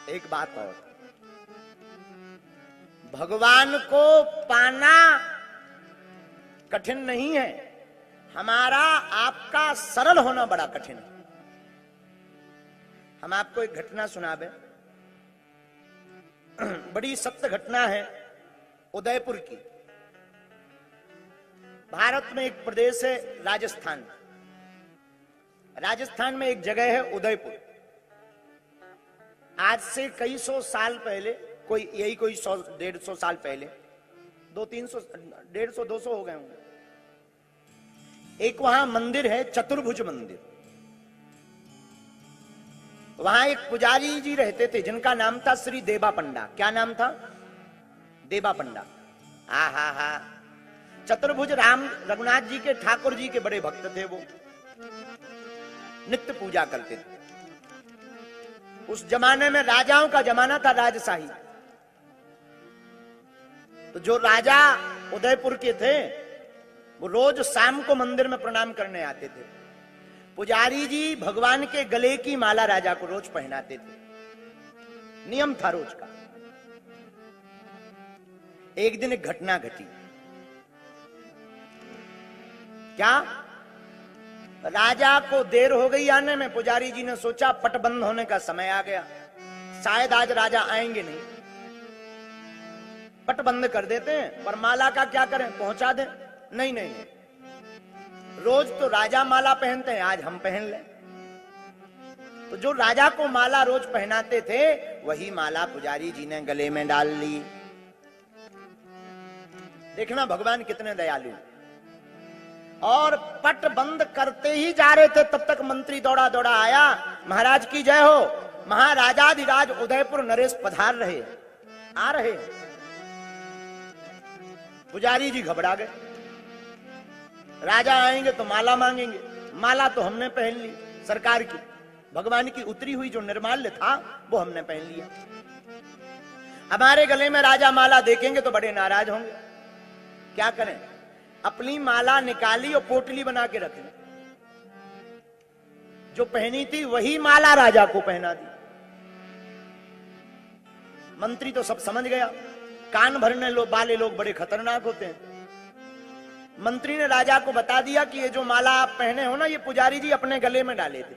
एक बात और, भगवान को पाना कठिन नहीं है, हमारा आपका सरल होना बड़ा कठिन है। हम आपको एक घटना सुनाबे, बड़ी सत्य घटना है उदयपुर की। भारत में एक प्रदेश है राजस्थान, राजस्थान में एक जगह है उदयपुर। आज से कई सौ साल पहले, कोई 100-150 साल पहले, 200-300, 150-200 हो गए होंगे, एक वहां मंदिर है चतुर्भुज मंदिर। वहां एक पुजारी जी रहते थे जिनका नाम था श्री देवा पंडा। क्या नाम था? देवा पंडा। हा चतुर्भुज राम रघुनाथ जी के, ठाकुर जी के बड़े भक्त थे। वो नित्य पूजा करते थे। उस जमाने में राजाओं का जमाना था, राजशाही। तो जो राजा उदयपुर के थे वो रोज शाम को मंदिर में प्रणाम करने आते थे। पुजारी जी भगवान के गले की माला राजा को रोज पहनाते थे, नियम था रोज का। एक दिन एक घटना घटी। क्या? राजा को देर हो गई आने में। पुजारी जी ने सोचा पट बंद होने का समय आ गया, शायद आज राजा आएंगे नहीं, पट बंद कर देते हैं। पर माला का क्या करें, पहुंचा दें? नहीं नहीं नहीं, रोज तो राजा माला पहनते हैं, आज हम पहन लें। तो जो राजा को माला रोज पहनाते थे वही माला पुजारी जी ने गले में डाल ली। देखना भगवान कितने दयालु। और पट बंद करते ही जा रहे थे, तब तक मंत्री दौड़ा दौड़ा आया, महाराज की जय हो, महाराजाधिराज उदयपुर नरेश पधार रहे, आ रहे। पुजारी जी घबरा गए, राजा आएंगे तो माला मांगेंगे। माला तो हमने पहन ली, सरकार की, भगवान की उतरी हुई जो निर्माल्य था वो हमने पहन लिया। हमारे गले में राजा माला देखेंगे तो बड़े नाराज होंगे। क्या करें? अपनी माला निकाली और पोटली बना के रख ली। जो पहनी थी वही माला राजा को पहना दी। मंत्री तो सब समझ गया, कान भरने वाले लोग बड़े खतरनाक होते हैं। मंत्री ने राजा को बता दिया कि ये जो माला आप पहने हो ना, ये पुजारी जी अपने गले में डाले थे।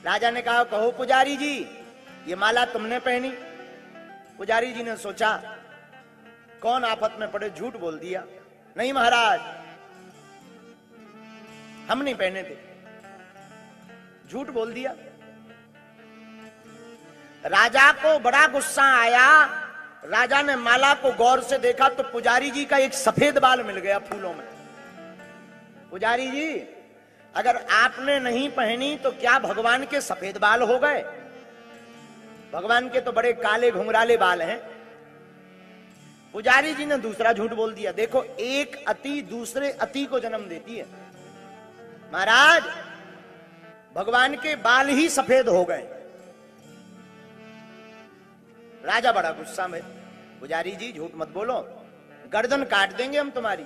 राजा ने कहा, कहो पुजारी जी, ये माला तुमने पहनी? पुजारी जी ने सोचा कौन आफत में पड़े, झूठ बोल दिया, नहीं महाराज हम नहीं पहने थे, झूठ बोल दिया। राजा को बड़ा गुस्सा आया। राजा ने माला को गौर से देखा तो पुजारी जी का एक सफेद बाल मिल गया फूलों में। पुजारी जी, अगर आपने नहीं पहनी तो क्या भगवान के सफेद बाल हो गए? भगवान के तो बड़े काले घुंघराले बाल हैं। पुजारी जी ने दूसरा झूठ बोल दिया। देखो, एक अति दूसरे अति को जन्म देती है। महाराज, भगवान के बाल ही सफेद हो गए। राजा बड़ा गुस्सा में, पुजारी जी झूठ मत बोलो, गर्दन काट देंगे हम तुम्हारी,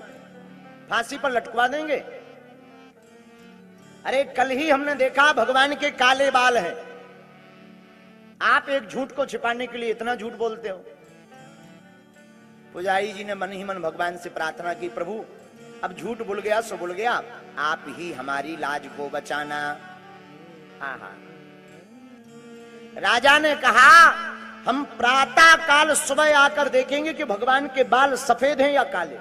फांसी पर लटकवा देंगे। अरे कल ही हमने देखा भगवान के काले बाल हैं, आप एक झूठ को छिपाने के लिए इतना झूठ बोलते हो। पुजारी जी ने मन ही मन भगवान से प्रार्थना की, प्रभु अब झूठ भूल गया सो भूल गया, आप ही हमारी लाज को बचाना। आहा। राजा ने कहा, हम प्रातः काल सुबह आकर देखेंगे कि भगवान के बाल सफेद हैं या काले।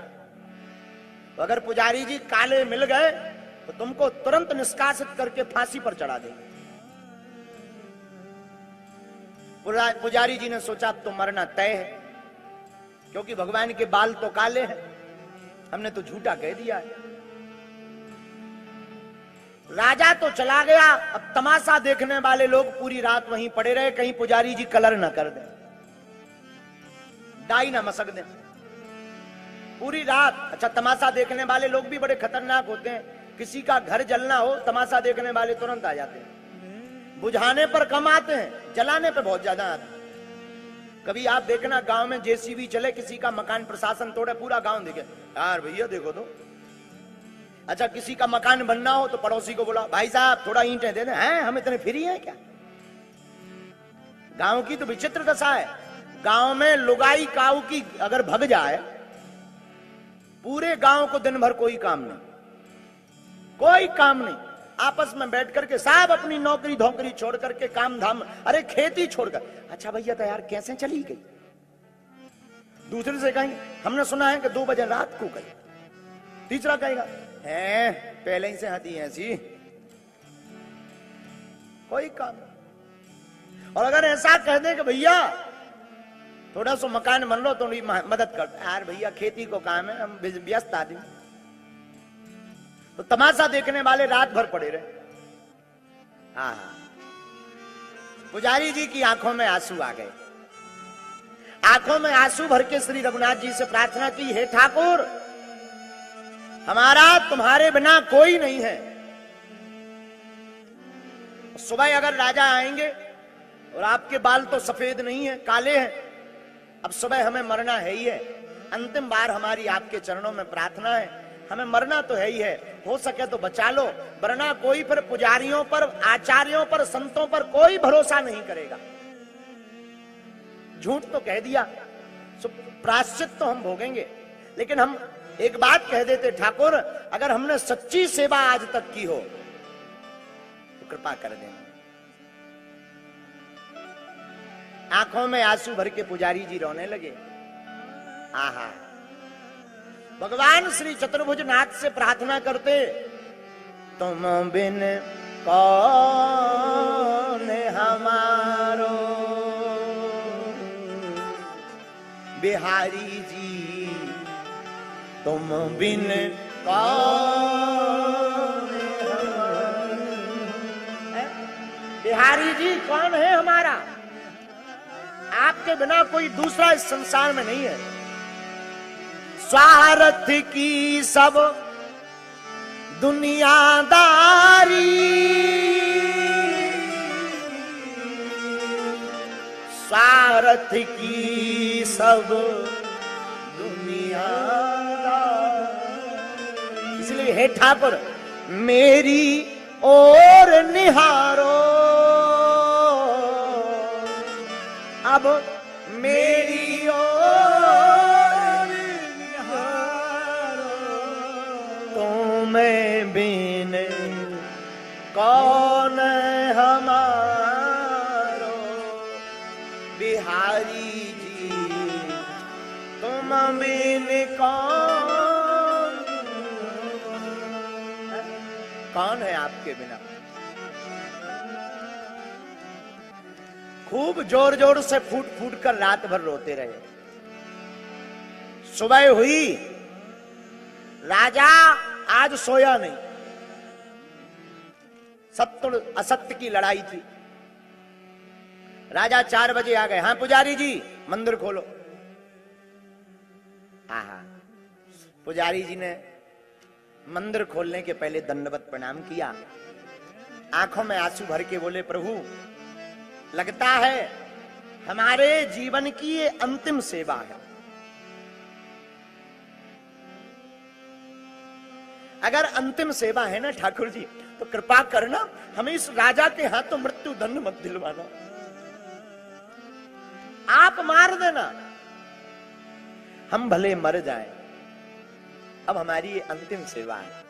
तो अगर पुजारी जी काले मिल गए तो तुमको तुरंत निष्कासित करके फांसी पर चढ़ा देंगे। पुजारी जी ने सोचा तो मरना तय है, क्योंकि भगवान के बाल तो काले हैं, हमने तो झूठा कह दिया है। राजा तो चला गया। अब तमाशा देखने वाले लोग पूरी रात वहीं पड़े रहे, कहीं पुजारी जी कलर न कर दें, डाई न मसक दें पूरी रात। अच्छा, तमाशा देखने वाले लोग भी बड़े खतरनाक होते हैं। किसी का घर जलना हो, तमाशा देखने वाले तुरंत आ जाते हैं। बुझाने पर कम आते हैं, जलाने पर बहुत ज्यादा आते हैं। कभी आप देखना गांव में जेसीबी चले, किसी का मकान प्रशासन तोड़े, पूरा गांव देखे, यार भैया देखो तो। अच्छा, किसी का मकान बनना हो तो पड़ोसी को बोला, भाई साहब थोड़ा ईंटें दे दें। हैं, हम इतने फ्री हैं क्या? गांव की तो विचित्र दशा है। गांव में लुगाई काऊ की अगर भग जाए, पूरे गांव को दिन भर कोई काम नहीं, कोई काम नहीं। आपस में बैठ करके साहब अपनी नौकरी धोकरी छोड़ करके, काम धाम, अरे खेती छोड़कर, अच्छा भैया तो यार कैसे चली गई। दूसरे से कहेंगे हमने सुना है कि 2 बजे रात को गई। तीसरा कहेगा है पहले ही से हती ऐसी, कोई काम। और अगर ऐसा कह दे कि भैया थोड़ा सा मकान बन लो, थोड़ी मदद कर, यार भैया खेती को काम है, हम व्यस्त आदमी, तो तमाशा देखने वाले रात भर पड़े रहे। हाँ, पुजारी जी की आंखों में आंसू आ गए। आंखों में आंसू भर के श्री रघुनाथ जी से प्रार्थना की, हे ठाकुर हमारा तुम्हारे बिना कोई नहीं है। सुबह अगर राजा आएंगे और आपके बाल तो सफेद नहीं है, काले हैं, अब सुबह हमें मरना है ही है। अंतिम बार हमारी आपके चरणों में प्रार्थना है, हमें मरना तो है ही है, हो सके तो बचा लो, वरना कोई फिर पुजारियों पर, आचार्यों पर, संतों पर कोई भरोसा नहीं करेगा। झूठ तो कह दिया, प्रायश्चित तो हम भोगेंगे, लेकिन हम एक बात कह देते, ठाकुर अगर हमने सच्ची सेवा आज तक की हो तो कृपा कर देना। आंखों में आंसू भर के पुजारी जी रोने लगे। आहा, भगवान श्री चतुर्भुज नाथ से प्रार्थना करते, तुम बिन कौन हमारो बिहारी जी, तुम बिन कौन हमारो। बिहारी जी कौन है हमारा? आपके बिना कोई दूसरा इस संसार में नहीं है। स्वार्थ की सब दुनियादारी, स्वार्थ की सब दुनियादारी, इसलिए हे ठाकुर मेरी ओर निहारो, अब मेरी ओर निहारो, तुम्हें बिन कौन हमारो बिहारी जी, तुम बिन कौन है आपके बिना। खूब जोर जोर से फूट फूट कर रात भर रोते रहे। सुबह हुई, राजा आज सोया नहीं। सत्य असत्य की लड़ाई थी। राजा 4 बजे आ गए। हाँ पुजारी जी मंदिर खोलो। आहा, पुजारी जी ने मंदिर खोलने के पहले दंडवत प्रणाम किया। आंखों में आंसू भर के बोले, प्रभु लगता है हमारे जीवन की ये अंतिम सेवा है। अगर अंतिम सेवा है ना ठाकुर जी, तो कृपा करना हमें इस राजा के हाथों मृत्यु दंड मत दिलवाना, आप मार देना, हम भले मर जाएं। अब हमारी ये अंतिम सेवा है।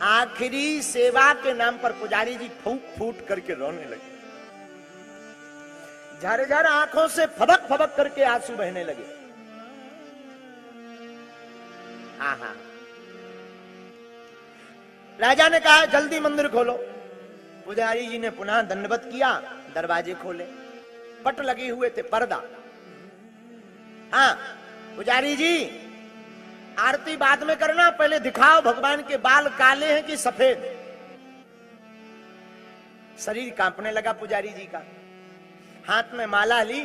आखिरी सेवा के नाम पर पुजारी जी फूट फूट करके रोने लगे। झरझर आंखों से फबक फबक करके आंसू बहने लगे। आहा, राजा ने कहा जल्दी मंदिर खोलो। पुजारी जी ने पुनः दंडवत किया, दरवाजे खोले, पट लगे हुए थे, पर्दा। हाँ पुजारी जी आरती बाद में करना, पहले दिखाओ भगवान के बाल काले हैं कि सफेद। शरीर कांपने लगा पुजारी जी का। हाथ में माला ली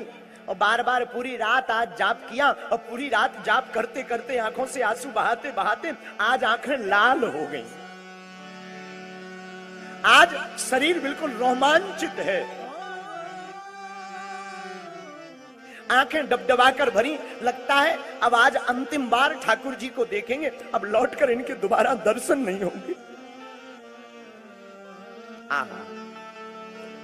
और बार बार पूरी रात आज जाप किया, और पूरी रात जाप करते करते आंखों से आंसू बहाते बहाते आज आंखें लाल हो गई। आज शरीर बिल्कुल रोमांचित है, आंखें डबडबाकर भरी। लगता है अब आज अंतिम बार ठाकुर जी को देखेंगे, अब लौटकर इनके दोबारा दर्शन नहीं होंगे। आहा,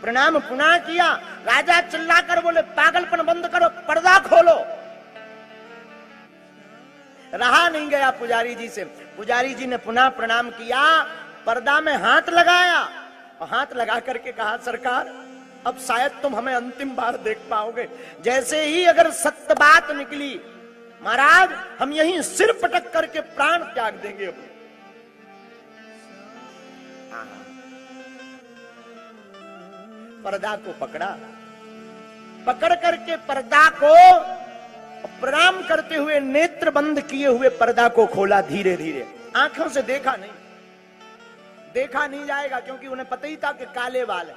प्रणाम पुनः किया। राजा चिल्लाकर बोले, पागलपन बंद करो, पर्दा खोलो। रहा नहीं गया पुजारी जी से। पुजारी जी ने पुनः प्रणाम किया, पर्दा में हाथ लगाया और हाथ लगा करके कहा, सरकार अब शायद तुम हमें अंतिम बार देख पाओगे। जैसे ही अगर सत्य बात निकली, महाराज हम यहीं सिर पटक करके प्राण त्याग देंगे अपने। पर्दा को पकड़ा, पकड़ करके पर्दा को प्रणाम करते हुए नेत्र बंद किए हुए पर्दा को खोला धीरे धीरे। आंखों से देखा नहीं जाएगा क्योंकि उन्हें पता ही था कि काले बाल है।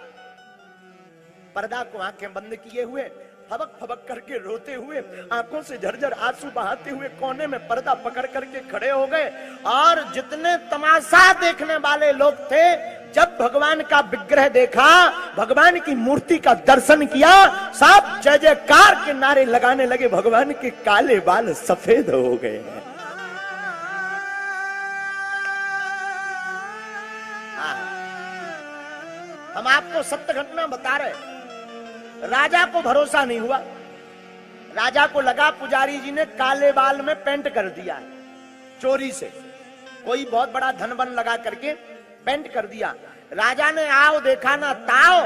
पर्दा को आंखें बंद किए हुए, फबक फबक करके रोते हुए, आंखों से झरझर आंसू बहाते हुए कोने में पर्दा पकड़ करके खड़े हो गए। और जितने तमाशा देखने वाले लोग थे, जब भगवान का विग्रह देखा, भगवान की मूर्ति का दर्शन किया, सब जय जयकार के नारे लगाने लगे। भगवान के काले बाल सफेद हो गए हैं। हम आपको सत्य घटना बता रहे। राजा को भरोसा नहीं हुआ। राजा को लगा पुजारी जी ने काले बाल में पेंट कर दिया है चोरी से, कोई बहुत बड़ा धन बन लगा करके पेंट कर दिया। राजा ने आओ देखा ना ताओ,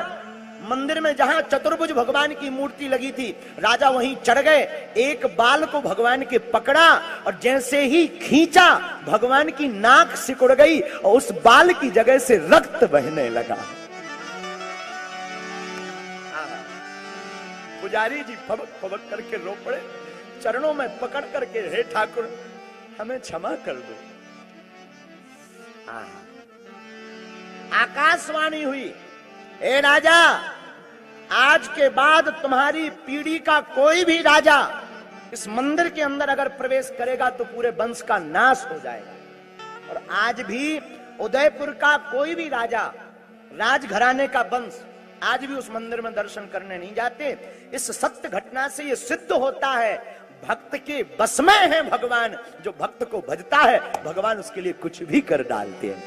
मंदिर में जहां चतुर्भुज भगवान की मूर्ति लगी थी, राजा वहीं चढ़ गए, एक बाल को भगवान के पकड़ा और जैसे ही खींचा, भगवान की नाक सिकुड़ गई और उस बाल की जगह से रक्त बहने लगा। पुजारी जी फबक फबक करके रो पड़े, चरणों में पकड़ करके, हे ठाकुर हमें क्षमा कर दो। आकाशवाणी हुई, हे राजा, आज के बाद तुम्हारी पीढ़ी का कोई भी राजा इस मंदिर के अंदर अगर प्रवेश करेगा तो पूरे वंश का नाश हो जाएगा। और आज भी उदयपुर का कोई भी राजा, राजघराने का वंश आज भी उस मंदिर में दर्शन करने नहीं जाते। इस सत्य घटना से यह सिद्ध होता है, भक्त के बस में है भगवान। जो भक्त को भजता है, भगवान उसके लिए कुछ भी कर डालते हैं।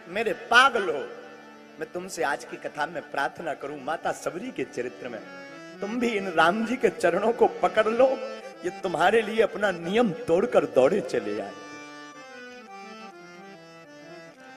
मेरे पागलो, मैं तुमसे आज की कथा में प्रार्थना करूं, माता सबरी के चरित्र में तुम भी इन राम जी के चरणों को पकड़ लो। ये तुम्हारे लिए अपना नियम तोड़कर दौड़े चले जाए।